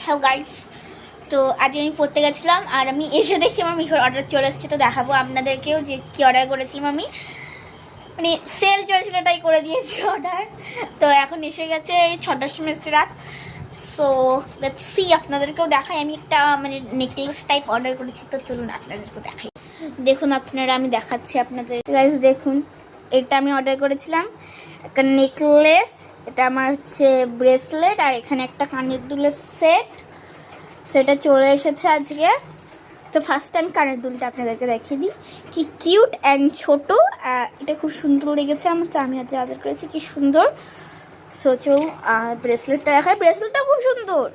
Hello guys, তো আজ আমি পড়তে গেছিলাম আর আমি এসে দেখি আমার মিশোর অর্ডার চলে এসেছে। তো দেখাবো আপনাদেরকেও যে কী অর্ডার করেছিলাম আমি, মানে সেল চলছিল তাই করে দিয়েছি অর্ডার। তো এখন এসে গেছে 6টার সময় এসছে রাত। সো লেটস সি, আপনাদেরকেও দেখাই। আমি একটা মানে নেকলেস টাইপ অর্ডার করেছি, তো চলুন আপনাদেরকেও দেখাই। দেখুন আপনারা, আমি দেখাচ্ছি আপনাদের। গাইস দেখুন, এটা আমি অর্ডার করেছিলাম একটা নেকলেস, এটা আমার হচ্ছে ব্রেসলেট, আর এখানে একটা কানের দুলের সেট। সেটা চলে এসেছে আজকে। তো ফার্স্ট টাইম কানের দুলটা আপনাদেরকে দেখিয়ে দিই, কি কিউট অ্যান্ড ছোটো। এটা খুব সুন্দর লেগেছে আমার, তো আমি আজ অর্ডার করেছি, কি সুন্দর। সো চল ব্রেসলেটটা দেখায়। ব্রেসলেটটা খুব সুন্দর,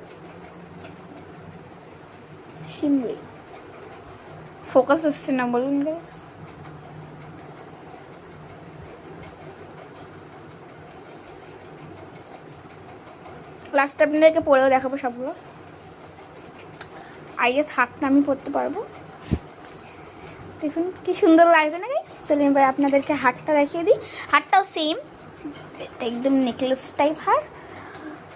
শিমরি। ফোকাস আসছে না বলুন গাইস। লাস্টটা আপনাদেরকে পরেও দেখাবো সবগুলো। আই গেস হাতটা আমি পরতে পারবো। দেখুন কি সুন্দর লাগছে না গাইস। চলুন এবার আপনাদেরকে হাতটা দেখিয়ে দিই। হাতটাও সেম, এটা একদম নেকলেস টাইপ হার।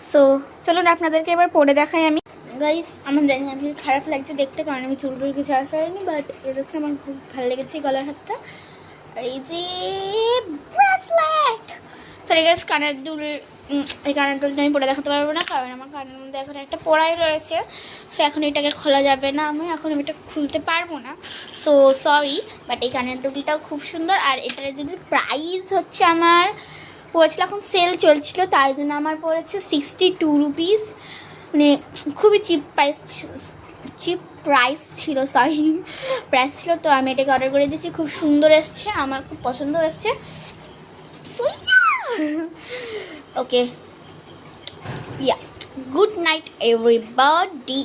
সো চলুন আপনাদেরকে এবার পরে দেখাই আমি। গাইস আমার জানি আমি খারাপ লাগছে দেখতে, কারণ আমি চুলগুলো কিছু আসা হয়নি, বাট এ দেখে আমার খুব ভালো লেগেছে গলার হাতটা। আর এই যে ব্রেসলেট, সরি গাইস কানের দুল, এই কানের দুলটা আমি পরে দেখাতে পারবো না, কারণ আমার কানের মধ্যে এখন একটা পড়াই রয়েছে। সো এখন এটাকে খোলা যাবে না, আমি এখন এটা খুলতে পারবো না। সো সরি, বাট এই কানের দুলটাও খুব সুন্দর। আর এটার যদি প্রাইস হচ্ছে আমার পড়েছিল, এখন সেল চলছিল তাই জন্য আমার পড়েছে 62 রুপিস, মানে খুবই চিপ প্রাইস ছিল, সরি প্রাইস ছিল। তো আমি এটাকে অর্ডার করে দিয়েছি, খুব সুন্দর এসছে, আমার খুব পছন্দ এসছে। Okay, yeah, good night everybody.